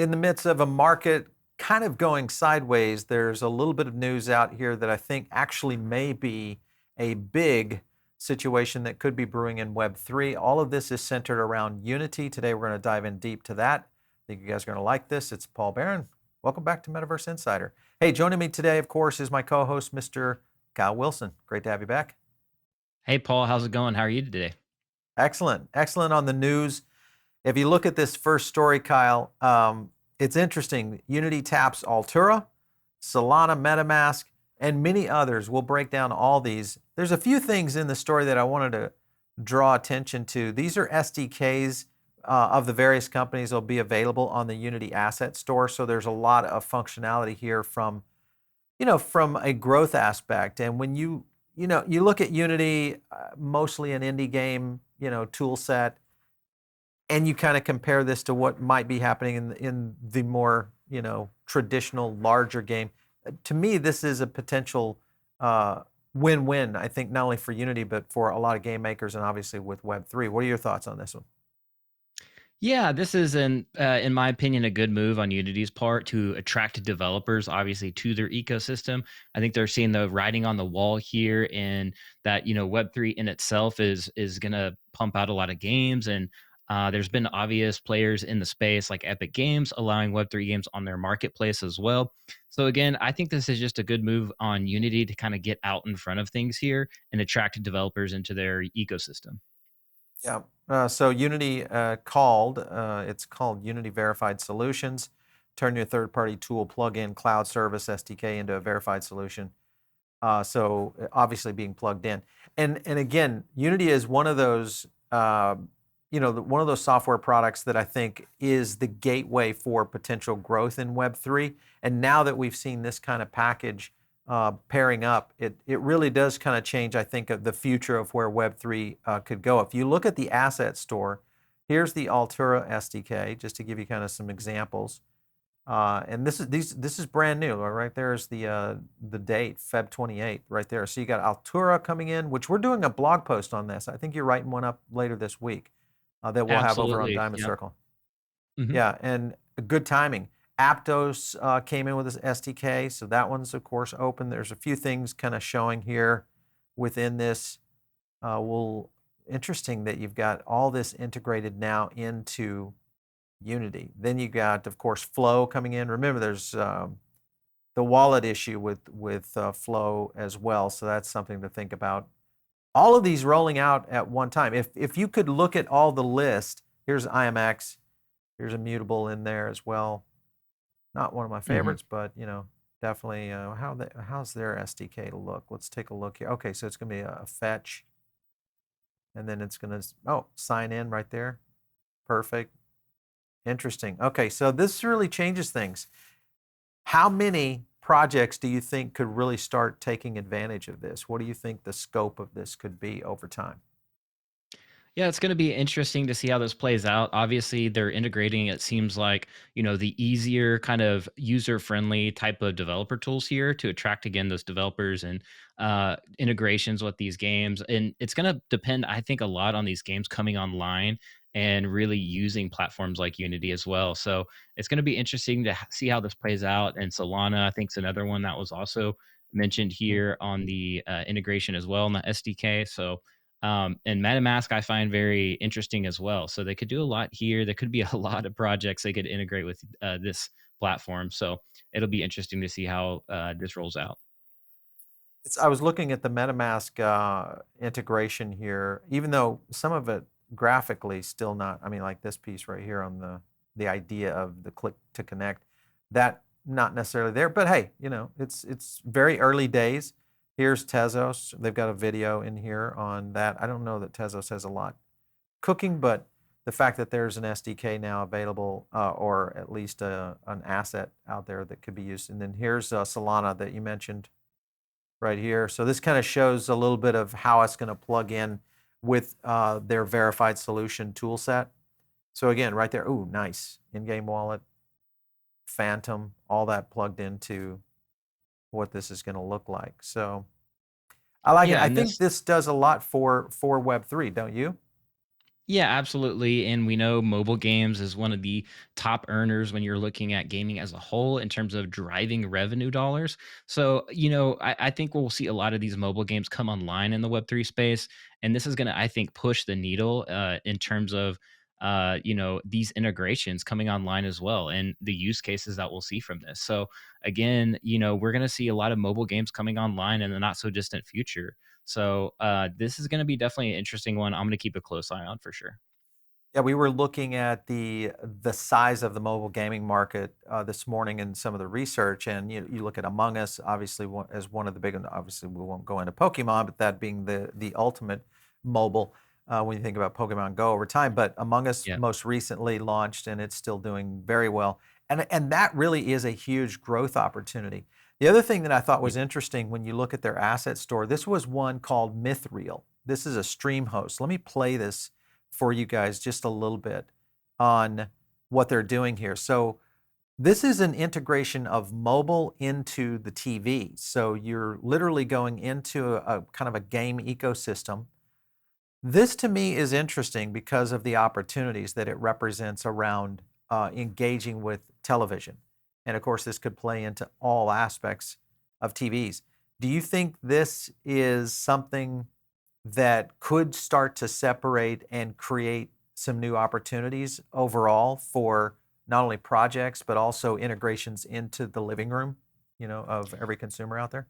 in the midst of a market kind of going sideways, there's a little bit of news out here that I think actually may be a big situation that could be brewing in Web3. All of this is centered around Unity. Today, we're going to dive in deep to that. I think you guys are going to like this. It's Paul Barron. Welcome back to Metaverse Insider. Hey, joining me today, of course, is my co-host, Mr. Kyle Willson. Great to have you back. Hey, Paul, how's it going? How are you today? Excellent. Excellent on the news. If you look at this first story, Kyle, it's interesting. Unity taps Altura, Solana Metamask, and many others. We'll break down all these. There's a few things in the story that I wanted to draw attention to. These are SDKs of the various companies that will be available on the Unity Asset Store. So there's a lot of functionality here from a growth aspect. And when you look at Unity, mostly an indie game, tool set, and you kind of compare this to what might be happening in the more, traditional, larger game. To me, this is a potential win-win, I think, not only for Unity, but for a lot of game makers and obviously with Web3. What are your thoughts on this one? Yeah, this is in my opinion, a good move on Unity's part to attract developers, obviously, to their ecosystem. I think they're seeing the writing on the wall here, and that Web3 in itself is going to pump out a lot of games, and there's been obvious players in the space like Epic Games allowing Web3 games on their marketplace as well. So again, I think this is just a good move on Unity to kind of get out in front of things here and attract developers into their ecosystem. Yeah. So Unity it's called Unity Verified Solutions. Turn your third-party tool plugin cloud service SDK into a verified solution. So obviously being plugged in, and again, Unity is one of those one of those software products that I think is the gateway for potential growth in Web3. And now that we've seen this kind of package pairing up, it really does kind of change, I think, of the future of where Web3 could go. If you look at the asset store, here's the Altura SDK, just to give you kind of some examples. And this is brand new. Right there is the date, Feb 28th, right there. So you got Altura coming in, which we're doing a blog post on this. I think you're writing one up later this week that we'll have over on Absolutely. Diamond Yeah. Circle. Mhm. Yeah, and good timing. Aptos came in with this SDK, so that one's of course open. There's a few things kind of showing here within this. Interesting that you've got all this integrated now into Unity. Then you got, of course, Flow coming in. Remember, there's the wallet issue with Flow as well, so that's something to think about. All of these rolling out at one time. If you could look at all the list, here's IMX, here's Immutable in there as well. Not one of my Mhm. favorites, but definitely how's their SDK to look? Let's take a look here. Okay, so it's going to be a fetch, and then it's going to sign in right there. Perfect. Interesting. Okay, so this really changes things. How many projects do you think could really start taking advantage of this? What do you think the scope of this could be over time? Yeah, it's going to be interesting to see how this plays out. Obviously, they're integrating, it seems like, the easier kind of user friendly type of developer tools here to attract, again, those developers and integrations with these games. And it's going to depend, I think, a lot on these games coming online and really using platforms like Unity as well. So it's going to be interesting to see how this plays out. And Solana, I think, is another one that was also mentioned Mhm. here on the integration as well in the SDK. So, and MetaMask I find very interesting as well. So they could do a lot here. There could be a lot of projects they could integrate with this platform. So it'll be interesting to see how this rolls out. I was looking at the MetaMask integration here, even though some of it graphically still not. I mean, like this piece right here on the idea of the click to connect, that not necessarily there. But hey, it's very early days. Here's Tezos. They've got a video in here on that. I don't know that Tezos has a lot cooking, but the fact that there's an SDK now available, or at least an asset out there that could be used. And then here's Solana that you mentioned right here. So this kind of shows a little bit of how it's going to plug in with their verified solution tool set. So again, right there, ooh, nice. In-game wallet, Phantom, all that plugged into what this is going to look like. So I like it. Yeah, I and think this this does a lot for Web3, don't you? Yeah, absolutely. And we know mobile games is one of the top earners when you're looking at gaming as a whole in terms of driving revenue dollars. So, I think we'll see a lot of these mobile games come online in the Web3 space. And this is going to, I think, push the needle in terms of, these integrations coming online as well and the use cases that we'll see from this. So, again, we're going to see a lot of mobile games coming online in the not so distant future. So this is going to be definitely an interesting one. I'm going to keep a close eye on for sure. Yeah, we were looking at the size of the mobile gaming market this morning in some of the research, and you look at Among Us, obviously as one of the big. Obviously, we won't go into Pokemon, but that being the ultimate mobile when you think about Pokemon Go over time. But Among Us Yeah. most recently launched, and it's still doing very well, and that really is a huge growth opportunity. The other thing that I thought was interesting when you look at their asset store, this was one called Mythreal. This is a stream host. Let me play this for you guys just a little bit on what they're doing here. So this is an integration of mobile into the TV. So you're literally going into a kind of a game ecosystem. This to me is interesting because of the opportunities that it represents around engaging with television. And of course, this could play into all aspects of TVs. Do you think this is something that could start to separate and create some new opportunities overall for not only projects, but also integrations into the living room, of every consumer out there?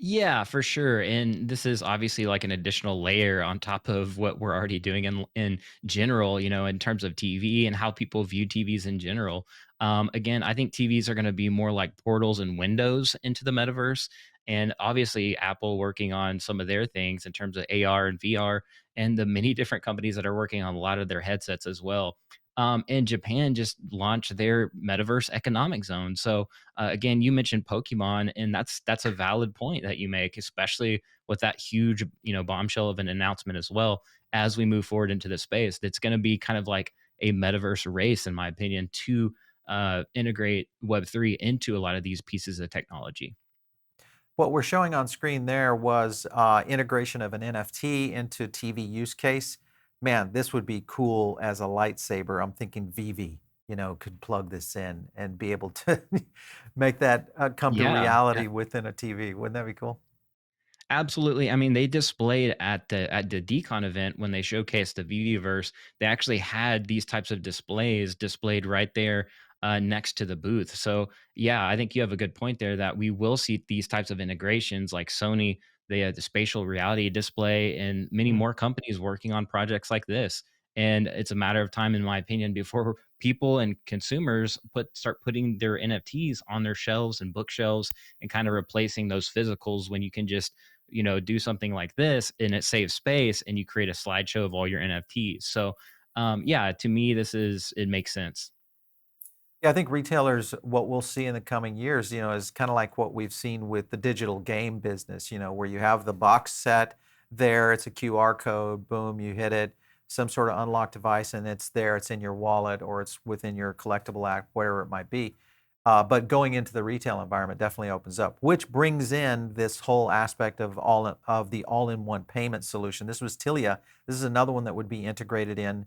Yeah, for sure. And this is obviously like an additional layer on top of what we're already doing in general, in terms of TV and how people view TVs in general. Again, I think TVs are going to be more like portals and windows into the metaverse. And obviously, Apple working on some of their things in terms of AR and VR, and the many different companies that are working on a lot of their headsets as well. And Japan just launched their metaverse economic zone. So again, you mentioned Pokemon, and that's a valid point that you make, especially with that huge bombshell of an announcement as well. As we move forward into the space, that's going to be kind of like a metaverse race, in my opinion, to integrate Web3 into a lot of these pieces of technology. What we're showing on screen there was integration of an NFT into TV use case. Man, this would be cool as a lightsaber. I'm thinking Vivi, could plug this in and be able to make that come to Yeah, reality within a TV. Wouldn't that be cool? absolutely. I mean, they displayed at the Decon event when they showcased the VVverse. They actually had these types of displays displayed right there next to the booth. So yeah, I think you have a good point there that we will see these types of integrations like Sony, they had the spatial reality display, and many Hmm. more companies working on projects like this. And it's a matter of time, in my opinion, before people and consumers start putting their NFTs on their shelves and bookshelves and kind of replacing those physicals when you can just do something like this and it saves space and you create a slideshow of all your NFTs. So, yeah, to me, it makes sense. Yeah, I think retailers, what we'll see in the coming years, is kind of like what we've seen with the digital game business, where you have the box set there, it's a QR code, boom, you hit it, some sort of unlocked device, and it's there, it's in your wallet or it's within your collectible app, whatever it might be. But going into the retail environment definitely opens up, which brings in this whole aspect of the all-in-one payment solution. This was Tilia. This is another one that would be integrated in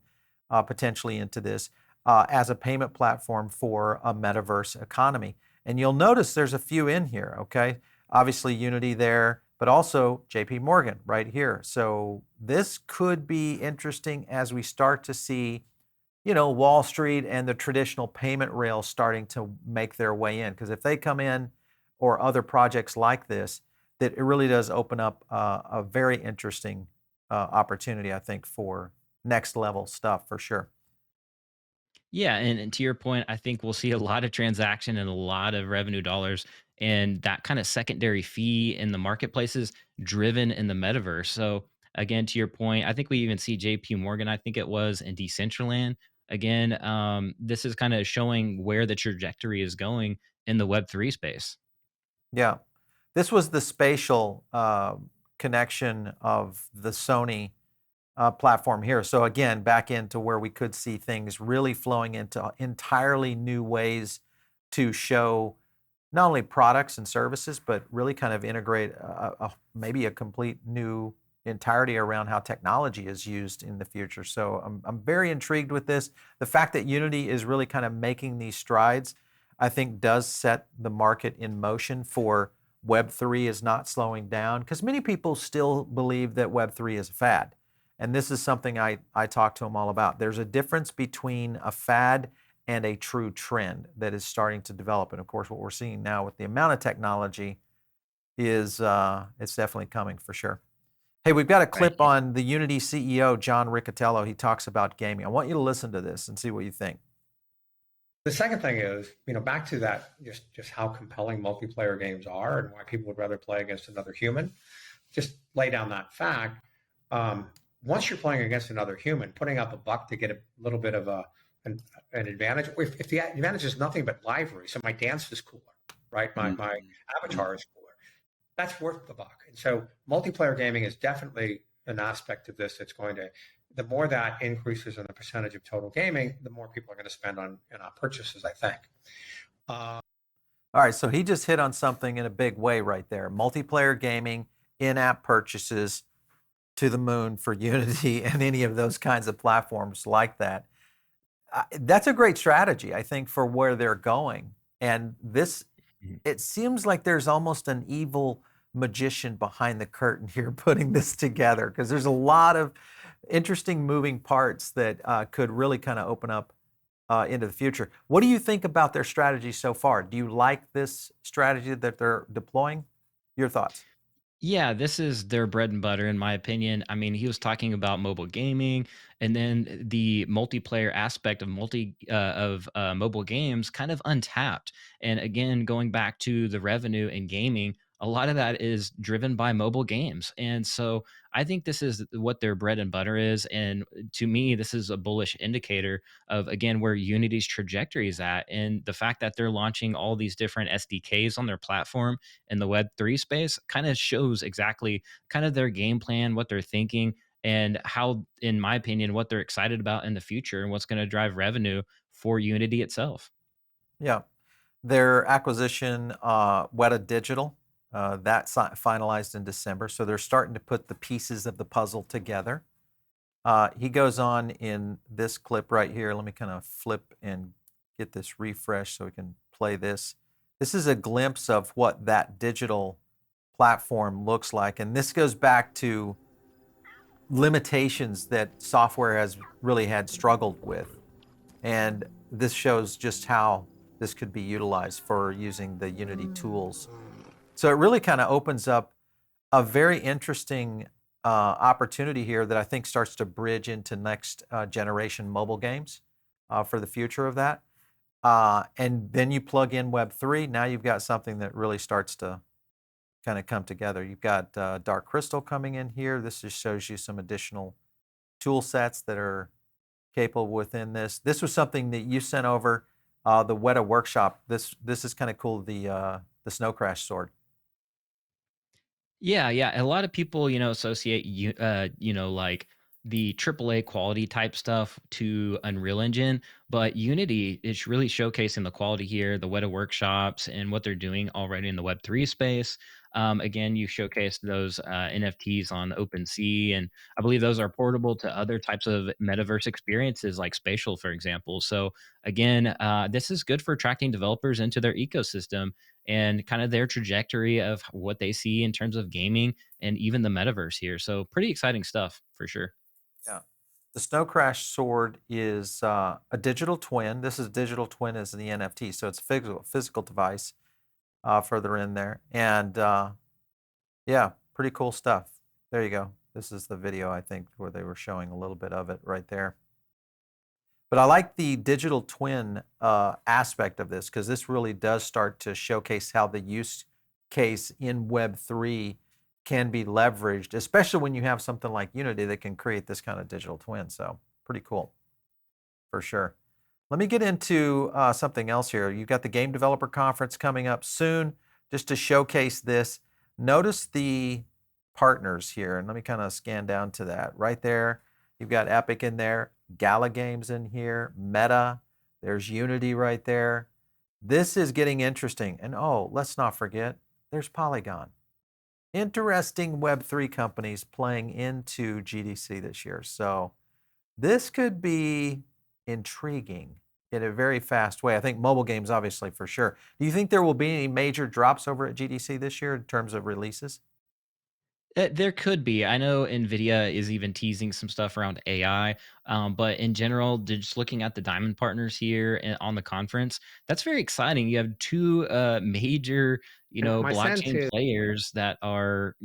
potentially into this as a payment platform for a metaverse economy. And you'll notice there's a few in here, okay? Obviously Unity there, but also JP Morgan right here. So this could be interesting as we start to see, Wall Street and the traditional payment rails starting to make their way in. Because if they come in or other projects like this, that it really does open up a very interesting opportunity, I think, for next level stuff for sure. Yeah, and to your point, I think we'll see a lot of transaction and a lot of revenue dollars and that kind of secondary fee in the marketplaces driven in the metaverse. So again, to your point, I think we even see JP Morgan, I think it was in Decentraland. Again, this is kind of showing where the trajectory is going in the Web3 space. Yeah. This was the spatial connection of the Sony platform here. So again, back into where we could see things really flowing into entirely new ways to show not only products and services, but really kind of integrate maybe a complete new entirety around how technology is used in the future. So I'm very intrigued with this. The fact that Unity is really kind of making these strides, I think does set the market in motion for Web3 is not slowing down, because many people still believe that Web3 is a fad. And this is something I talk to them all about. There's a difference between a fad and a true trend that is starting to develop. And of course, what we're seeing now with the amount of technology is it's definitely coming for sure. Hey, we've got a clip Right. on the Unity CEO, John Riccatello. He talks about gaming. I want you to listen to this and see what you think. The second thing is, back to that, just how compelling multiplayer games are and why people would rather play against another human. Just lay down that fact. Once you're playing against another human, putting up a buck to get a little bit of an advantage. If the advantage is nothing but livery, so my dance is cooler, right? My avatar is cooler. That's worth the buck. And so multiplayer gaming is definitely an aspect of this that's going to, the more that increases in the percentage of total gaming, the more people are going to spend on purchases, I think. All right, so he just hit on something in a big way right there. Multiplayer gaming, in-app purchases to the moon for Unity and any of those kinds of platforms like that. That's a great strategy, I think, for where they're going. And this, it seems like there's almost an evil magician behind the curtain here putting this together, because there's a lot of interesting moving parts that could really kind of open up into the future. What do you think about their strategy so far? Do you like this strategy that they're deploying? Your thoughts? Yeah, this is their bread and butter, in my opinion. I mean, he was talking about mobile gaming, and then the multiplayer aspect of mobile games kind of untapped. And again, going back to the revenue in gaming, a lot of that is driven by mobile games. And so I think this is what their bread and butter is. And to me, this is a bullish indicator of, again, where Unity's trajectory is at. And the fact that they're launching all these different SDKs on their platform in the Web3 space kind of shows exactly kind of their game plan, what they're thinking, and how, in my opinion, what they're excited about in the future and what's going to drive revenue for Unity itself. Yeah. Their acquisition, Weta Digital, that finalized in December. So they're starting to put the pieces of the puzzle together. He goes on in this clip right here. Let me kind of flip and get this refresh so we can play this. This is a glimpse of what that digital platform looks like. And this goes back to limitations that software has really had struggled with. And this shows just how this could be utilized for using the Unity tools. So it really kind of opens up a very interesting opportunity here that I think starts to bridge into next generation mobile games for the future of that. And then you plug in Web3, now you've got something that really starts to kind of come together. You've got Dark Crystal coming in here. This just shows you some additional tool sets that are capable within this. This was something that you sent over, the Weta workshop. This is kind of cool, the Snow Crash sword. Yeah, yeah. A lot of people, associate like the AAA quality type stuff to Unreal Engine, but Unity is really showcasing the quality here, the Weta workshops, and what they're doing already in the Web3 space. Again, you showcased those NFTs on OpenSea, and I believe those are portable to other types of metaverse experiences like Spatial, for example. So again, this is good for attracting developers into their ecosystem and kind of their trajectory of what they see in terms of gaming and even the metaverse here. So pretty exciting stuff for sure. Yeah. The Snow Crash sword is a digital twin. This is a digital twin as the NFT, so it's a physical device further in there. And yeah, pretty cool stuff. There you go. This is the video, I think, where they were showing a little bit of it right there. But I like the digital twin aspect of this, because this really does start to showcase how the use case in Web3 can be leveraged, especially when you have something like Unity that can create this kind of digital twin. So pretty cool, for sure. Let me get into something else here. You've got the Game Developer Conference coming up soon. Just to showcase this, notice the partners here. And let me kind of scan down to that. Right there, you've got Epic in there, Gala Games in here, Meta, there's Unity right there. This is getting interesting. And oh, let's not forget, there's Polygon. interesting Web3 companies playing into GDC this year. So this could be intriguing in a very fast way. I think mobile games, obviously, for sure. Do you think there will be any major drops over at GDC this year in terms of releases? There could be. I know NVIDIA is even teasing some stuff around AI, but in general, just looking at the diamond partners here on the conference, that's very exciting. You have two major, And my sense blockchain is players that are,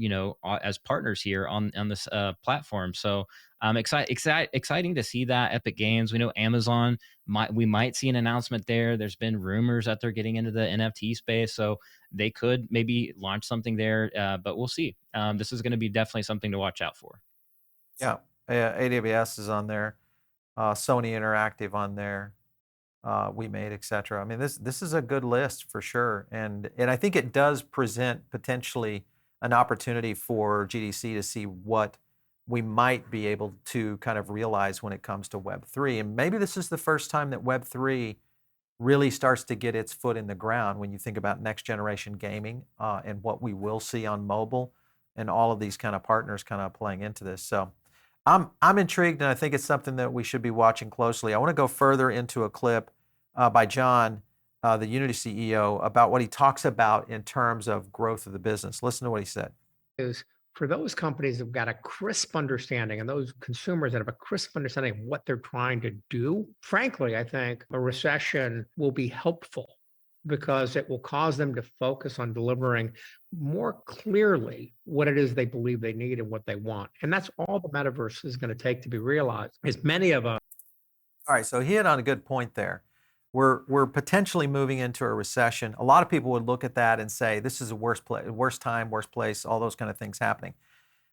as partners here on this platform. So exciting to see that. Epic Games. We know Amazon we might see an announcement there. There's been rumors that they're getting into the NFT space, so they could maybe launch something there, but we'll see. This is going to be definitely something to watch out for. Yeah, AWS is on there, Sony Interactive on there, We Made, etc. I mean, this is a good list for sure, and I think it does present potentially an opportunity for GDC to see what we might be able to kind of realize when it comes to Web3. And maybe this is the first time that Web3 really starts to get its foot in the ground when you think about next generation gaming and what we will see on mobile and all of these kind of partners kind of playing into this. So I'm intrigued, and I think it's something that we should be watching closely. I want to go further into a clip by John, the Unity CEO, about what he talks about in terms of growth of the business. Listen to what he said. is for those companies that've got a crisp understanding and those consumers that have a crisp understanding of what they're trying to do, frankly, I think a recession will be helpful because it will cause them to focus on delivering more clearly what it is they believe they need and what they want. And that's all the metaverse is going to take to be realized. As many of us. All right, so he hit on a good point there. We're potentially moving into a recession. A lot of people would look at that and say, this is a worst time, worst place, all those kind of things happening.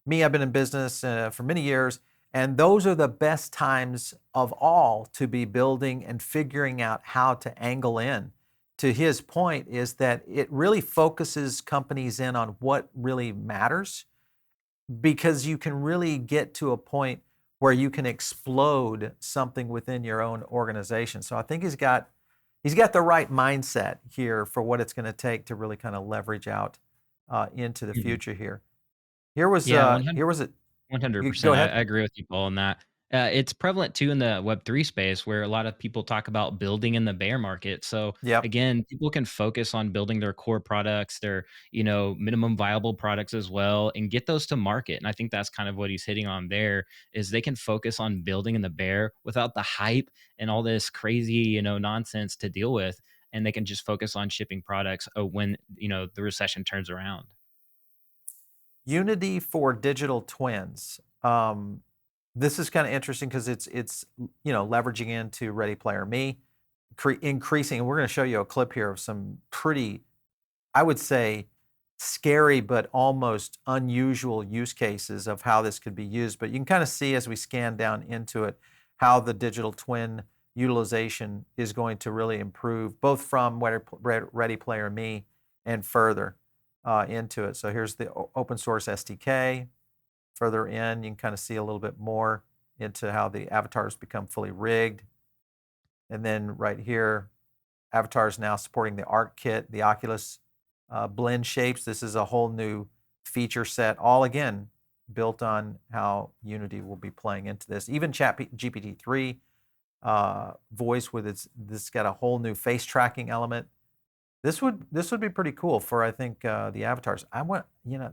Me, I've been in business for many years, and those are the best times of all to be building and figuring out how to angle in. To his point is that it really focuses companies in on what really matters, because you can really get to a point where you can explode something within your own organization. So I think he's got the right mindset here for what it's going to take to really kind of leverage out into the Mhm. future here. Here was Yeah, a 100%. go I ahead. agree with you, Paul, on that. It's prevalent too in the Web3 space where a lot of people talk about building in the bear market. So Yep. again, people can focus on building their core products, their, minimum viable products as well, and get those to market. And I think that's kind of what he's hitting on there is they can focus on building in the bear without the hype and all this crazy, nonsense to deal with. And they can just focus on shipping products when, the recession turns around. Unity for digital twins. This is kind of interesting because it's leveraging into Ready Player Me, increasing. And we're going to show you a clip here of some pretty, I would say, scary but almost unusual use cases of how this could be used. But you can kind of see as we scan down into it how the digital twin utilization is going to really improve, both from Ready Player Me and further into it. So here's the open source SDK. Further in, you can kind of see a little bit more into how the avatars become fully rigged. And then right here, avatars now supporting the Art Kit, the Oculus blend shapes. This is a whole new feature set, all again built on how Unity will be playing into this. Even GPT-3 voice with this got a whole new face tracking element. This would be pretty cool for, I think, the avatars.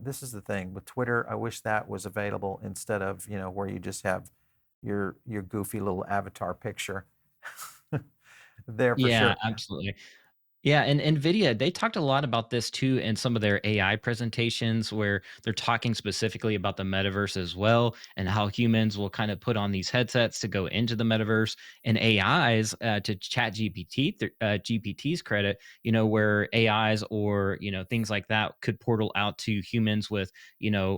This is the thing with Twitter. I wish that was available instead of, where you just have your goofy little avatar picture there for Yeah, sure. absolutely. Yeah, and NVIDIA, they talked a lot about this too in some of their AI presentations where they're talking specifically about the metaverse as well and how humans will kind of put on these headsets to go into the metaverse and AIs to chat GPT's credit, where AIs or, things like that could portal out to humans with,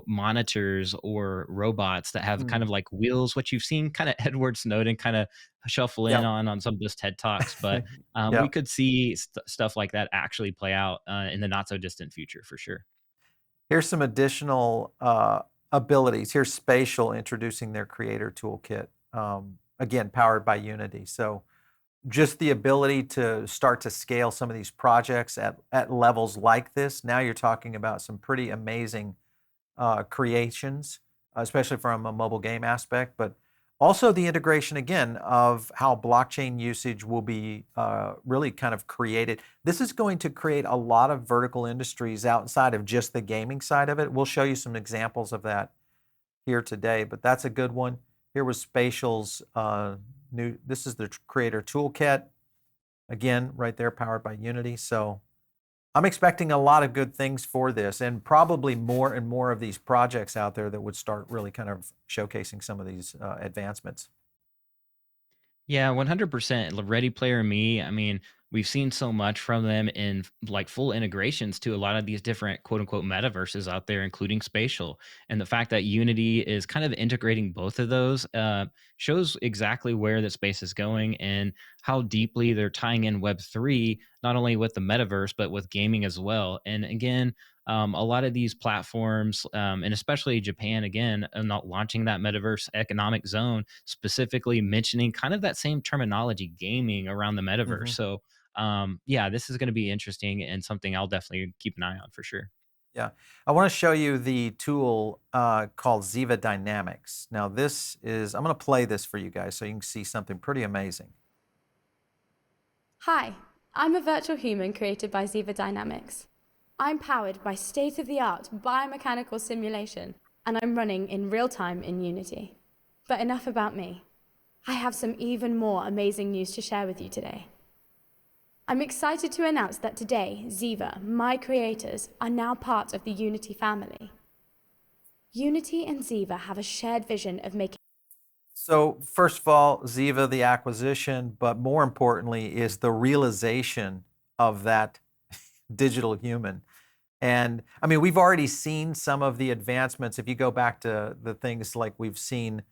monitors or robots that have kind Mm. of like wheels, what you've seen kind of Edward Snowden kind of shuffle in Yep. on some of his TED Talks, but we Yep. could see stuff like that actually play out in the not so distant future for sure. Here's some additional abilities. Here's Spatial introducing their creator toolkit, again, powered by Unity. So just the ability to start to scale some of these projects at levels like this. Now you're talking about some pretty amazing creations, especially from a mobile game aspect, but also the integration again of how blockchain usage will be really kind of created. This is going to create a lot of vertical industries outside of just the gaming side of it. We'll show you some examples of that here today, but that's a good one. Here was Spatial's this is the creator toolkit. Again, right there, powered by Unity. So I'm expecting a lot of good things for this, and probably more and more of these projects out there that would start really kind of showcasing some of these advancements. Yeah, 100%. Ready Player Me. I mean, we've seen so much from them in like full integrations to a lot of these different quote unquote metaverses out there, including spatial. And the fact that Unity is kind of integrating both of those shows exactly where the space is going and how deeply they're tying in Web3, not only with the metaverse, but with gaming as well. And again, a lot of these platforms, and especially Japan, again, not launching that metaverse economic zone, specifically mentioning kind of that same terminology, gaming around the metaverse. Mhm. So, yeah, this is going to be interesting and something I'll definitely keep an eye on for sure. Yeah, I want to show you the tool called Ziva Dynamics. Now I'm going to play this for you guys so you can see something pretty amazing. Hi, I'm a virtual human created by Ziva Dynamics. I'm powered by state-of-the-art biomechanical simulation, and I'm running in real time in Unity. But enough about me. I have some even more amazing news to share with you today. I'm excited to announce that today, Ziva, my creators, are now part of the Unity family. Unity and Ziva have a shared vision of making. So first of all, Ziva, the acquisition, but more importantly is the realization of that digital human. And I mean, we've already seen some of the advancements. If you go back to the things like we've seen,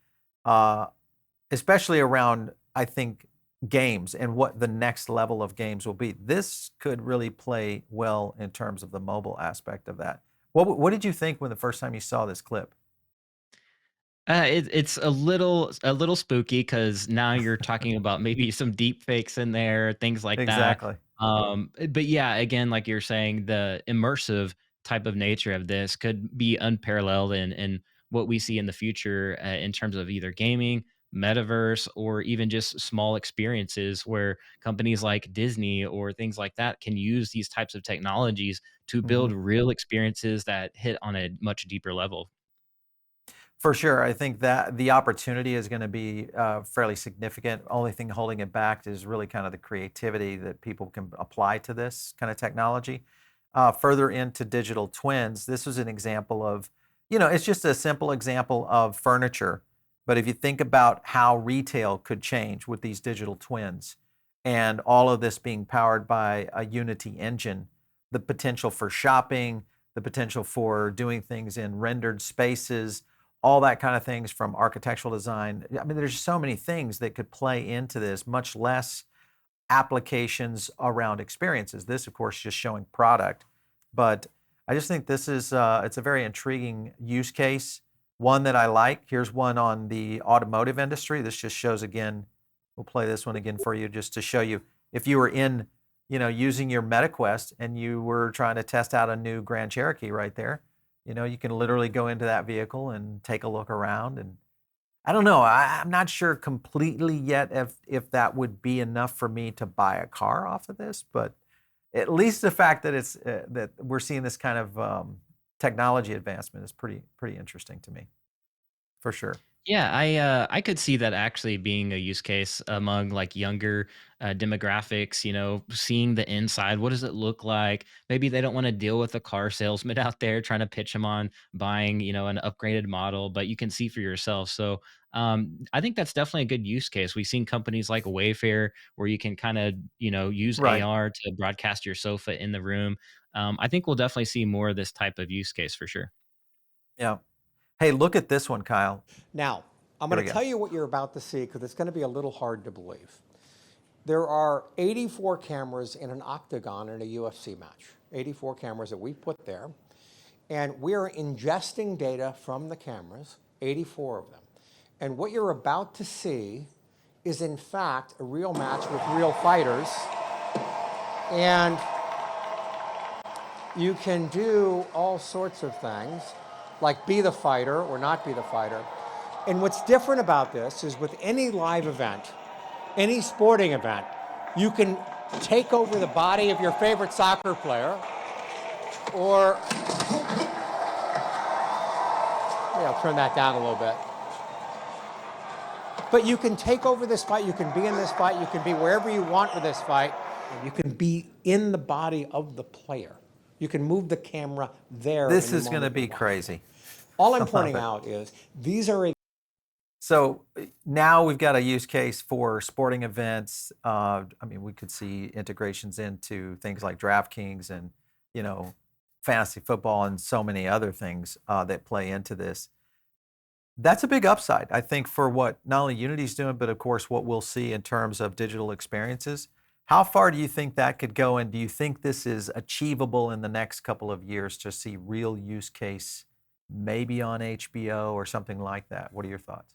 especially around, I think, games and what the next level of games will be. This could really play well in terms of the mobile aspect of that. What did you think when the first time you saw this clip? It's a little spooky because now you're talking about maybe some deep fakes in there, things like that. Exactly. But yeah, again, like you're saying, the immersive type of nature of this could be unparalleled in what we see in the future in terms of either gaming, metaverse, or even just small experiences where companies like Disney or things like that can use these types of technologies to build Mhm. real experiences that hit on a much deeper level. For sure. I think that the opportunity is going to be fairly significant. Only thing holding it back is really kind of the creativity that people can apply to this kind of technology. Further into digital twins, this was an example of, it's just a simple example of furniture. But if you think about how retail could change with these digital twins and all of this being powered by a Unity engine, the potential for shopping, the potential for doing things in rendered spaces, all that kind of things from architectural design. I mean, there's so many things that could play into this, much less applications around experiences. This, of course, just showing product. But I just think this is, it's a very intriguing use case, one that I like. Here's one on the automotive industry. This just shows again, we'll play this one again for you just to show you if you were in, using your MetaQuest and you were trying to test out a new Grand Cherokee right there. You can literally go into that vehicle and take a look around. And I don't know, I'm not sure completely yet if that would be enough for me to buy a car off of this, but at least the fact that it's that we're seeing this kind of technology advancement is pretty interesting to me, for sure. Yeah, I could see that actually being a use case among like younger demographics, seeing the inside. What does it look like? Maybe they don't want to deal with a car salesman out there trying to pitch them on buying, an upgraded model, but you can see for yourself. So I think that's definitely a good use case. We've seen companies like Wayfair where you can kind of, use Right. AR to broadcast your sofa in the room. I think we'll definitely see more of this type of use case for sure. Yeah. Hey, look at this one, Kyle. Now, I'm Here going we to go. tell you what you're about to see because it's going to be a little hard to believe. There are 84 cameras in an octagon in a UFC match. 84 cameras that we put there. And we are ingesting data from the cameras, 84 of them. And what you're about to see is, in fact, a real match with real fighters. And you can do all sorts of things. like be the fighter or not be the fighter. And what's different about this is with any live event, any sporting event, you can take over the body of your favorite soccer player, or, I'll turn that down a little bit. But you can take over this fight, you can be in this fight, you can be wherever you want with this fight, and you can be in the body of the player. You can move the camera there. This is going to be crazy. All I'm pointing out is these are So now we've got a use case for sporting events. I mean, we could see integrations into things like DraftKings and, fantasy football and so many other things that play into this. That's a big upside, I think, for what not only Unity's doing, but of course what we'll see in terms of digital experiences. How far do you think that could go, and do you think this is achievable in the next couple of years to see real use case, maybe on HBO or something like that? What are your thoughts?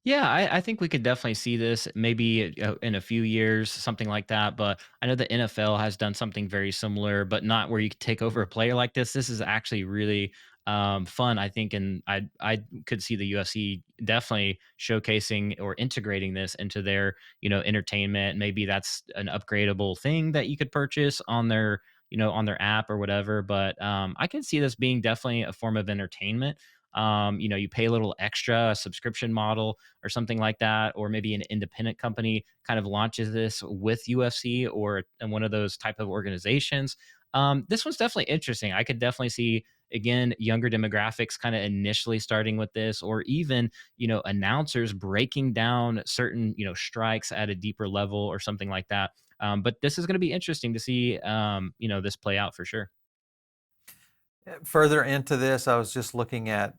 Yeah, I think we could definitely see this maybe in a few years, something like that. But I know the NFL has done something very similar, but not where you could take over a player like this. This is actually really fun, I think, and I could see the UFC definitely showcasing or integrating this into their entertainment. Maybe that's an upgradable thing that you could purchase on their on their app or whatever. But I can see this being definitely a form of entertainment. You pay a little extra, a subscription model or something like that, or maybe an independent company kind of launches this with UFC or one of those type of organizations. This one's definitely interesting. I could definitely see again younger demographics kind of initially starting with this, or even announcers breaking down certain strikes at a deeper level or something like that. But this is going to be interesting to see this play out for sure. Further into this, I was just looking at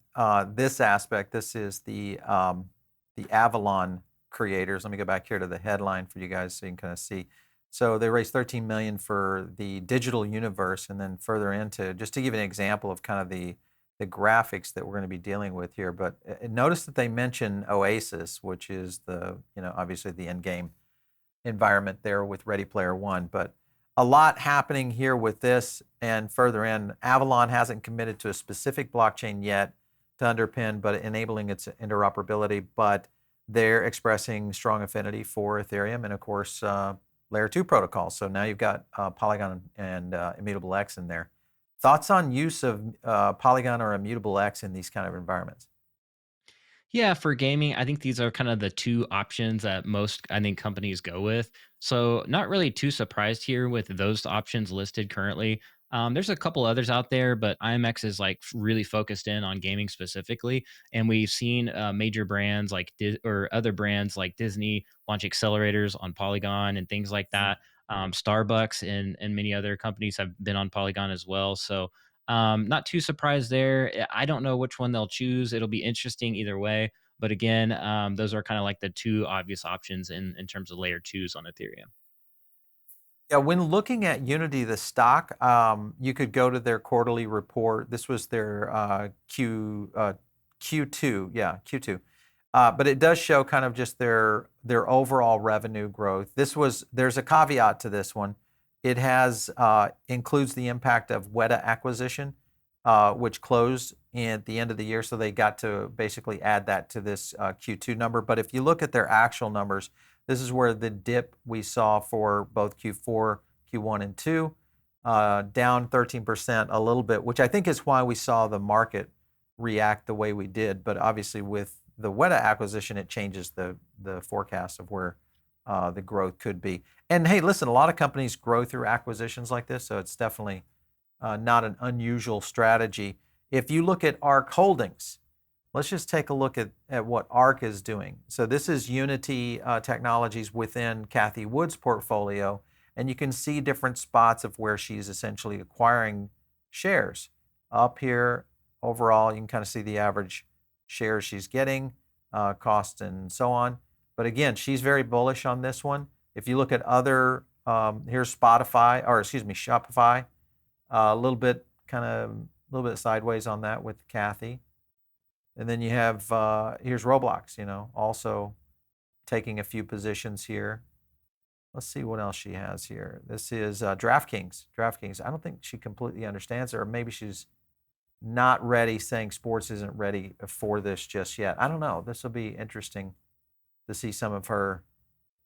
this aspect. This is the Avalon creators. Let me go back here to the headline for you guys so you can kind of see. So they raised $13 million for the digital universe, and then further into, just to give you an example of kind of the graphics that we're going to be dealing with here. But notice that they mention Oasis, which is the obviously the in-game environment there with Ready Player One, but a lot happening here with this. And further in, Avalon hasn't committed to a specific blockchain yet to underpin, but enabling its interoperability. But they're expressing strong affinity for Ethereum and, of course, Layer 2 protocols. So now you've got Polygon and Immutable-X in there. Thoughts on use of Polygon or Immutable-X in these kind of environments? Yeah, for gaming, I think these are kind of the two options that most, I think, companies go with. So, not really too surprised here with those options listed currently. There's a couple others out there, but IMX is like really focused in on gaming specifically. And we've seen major brands like or other brands like Disney launch accelerators on Polygon and things like that. Starbucks and many other companies have been on Polygon as well. So, not too surprised there. I don't know which one they'll choose. It'll be interesting either way. But again, those are kind of like the two obvious options in terms of layer twos on Ethereum. Yeah, when looking at Unity, the stock, you could go to their quarterly report. This was their Q2, yeah, Q2. But it does show kind of just their overall revenue growth. There's a caveat to this one. It has includes the impact of Weta acquisition, which closed at the end of the year, so they got to basically add that to this Q2 number. But if you look at their actual numbers, this is where the dip we saw for both Q4, Q1, and 2, down 13% a little bit, which I think is why we saw the market react the way we did. But obviously with the Weta acquisition, it changes the forecast of where the growth could be. And hey, listen, a lot of companies grow through acquisitions like this, so it's definitely not an unusual strategy. If you look at ARK Holdings, let's just take a look at what ARK is doing. So this is Unity Technologies within Cathie Wood's portfolio, and you can see different spots of where she's essentially acquiring shares. Up here, overall, you can kind of see the average shares she's getting, cost, and so on. But again, she's very bullish on this one. If you look at other, here's Shopify, a little bit sideways on that with Cathie. And then you have, here's Roblox, also taking a few positions here. Let's see what else she has here. This is DraftKings. I don't think she completely understands it, or maybe she's not ready, saying sports isn't ready for this just yet. I don't know. This will be interesting to see some of her.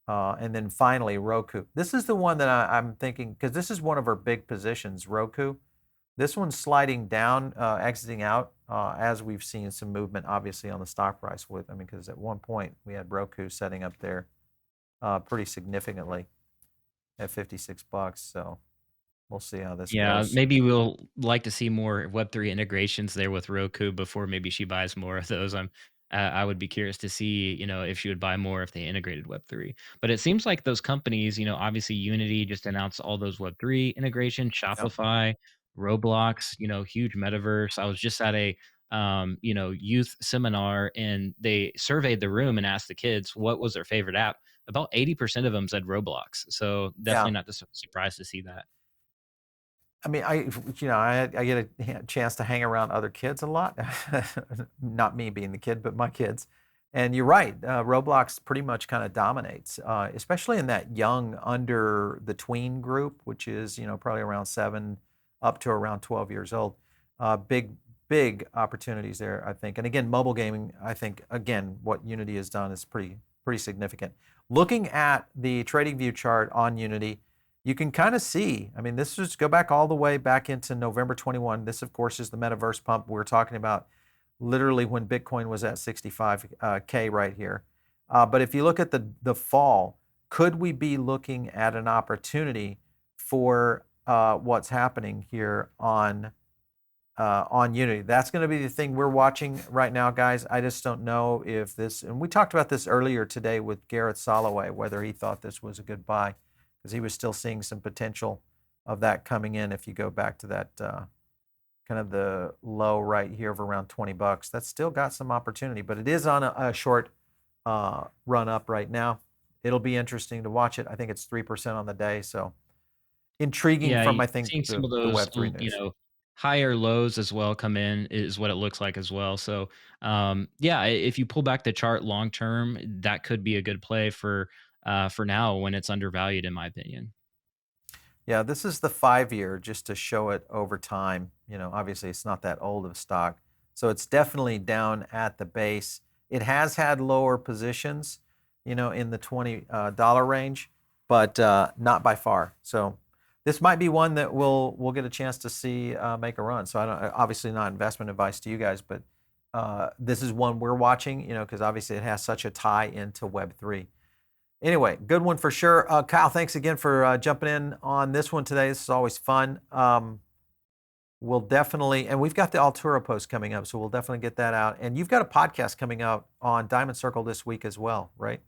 And then finally, Roku. This is the one that I'm thinking, because this is one of her big positions, Roku. This one's sliding down, exiting out, as we've seen some movement, obviously, on the stock price with, I mean, because at one point we had Roku setting up there pretty significantly at $56. So we'll see how this goes. Maybe we'll like to see more Web3 integrations there with Roku before maybe she buys more of those. I would be curious to see, if she would buy more if they integrated Web3. But it seems like those companies, obviously Unity just announced all those Web3 integrations, Yep. Shopify, Roblox, huge metaverse. I was just at a youth seminar, and they surveyed the room and asked the kids what was their favorite app. About 80% of them said Roblox. So definitely not surprised to see that. I mean, I get a chance to hang around other kids a lot. Not me being the kid, but my kids. And you're right, Roblox pretty much kind of dominates, especially in that young under the tween group, which is, probably around 7 up to around 12 years old. Big opportunities there, I think. And again, mobile gaming, I think, again, what Unity has done is pretty significant. Looking at the TradingView chart on Unity, you can kind of see, I mean, this is go back all the way back into November 21. This, of course, is the metaverse pump we're talking about, literally when Bitcoin was at 65K right here. But if you look at the fall, could we be looking at an opportunity for what's happening here on Unity? That's going to be the thing we're watching right now, guys. I just don't know if this, and we talked about this earlier today with Garrett Soloway, whether he thought this was a good buy, because he was still seeing some potential of that coming in. If you go back to that kind of the low right here of around $20, that's still got some opportunity, but it is on a short run up right now. It'll be interesting to watch it. I think it's 3% on the day, so intriguing from, I think, seeing some of the those, Web3 news. higher lows as well come in is what it looks like as well. So, if you pull back the chart long term, that could be a good play for now when it's undervalued, in my opinion. Yeah, this is the 5-year, just to show it over time. Obviously it's not that old of stock, so it's definitely down at the base. It has had lower positions, in the $20 range, but not by far. So this might be one that we'll get a chance to see make a run. So I don't, obviously not investment advice to you guys, but this is one we're watching, because obviously it has such a tie into Web3. Anyway, good one for sure. Kyle, thanks again for jumping in on this one today. This is always fun. We'll definitely, and we've got the Altura post coming up, so we'll definitely get that out. And you've got a podcast coming out on Diamond Circle this week as well, right?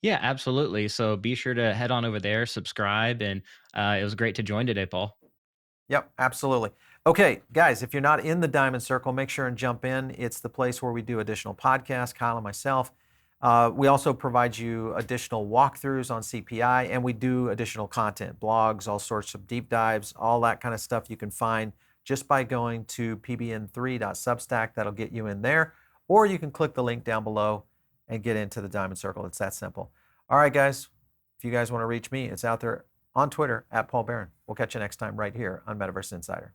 Yeah, absolutely. So be sure to head on over there, subscribe, and it was great to join today, Paul. Yep, absolutely. Okay, guys, if you're not in the Diamond Circle, make sure and jump in. It's the place where we do additional podcasts, Kyle and myself. We also provide you additional walkthroughs on CPI, and we do additional content, blogs, all sorts of deep dives, all that kind of stuff you can find just by going to pbn3.substack. That'll get you in there, or you can click the link down below and get into the Diamond Circle. It's that simple. All right, guys, if you guys want to reach me, it's out there on Twitter at Paul Barron. We'll catch you next time right here on Metaverse Insider.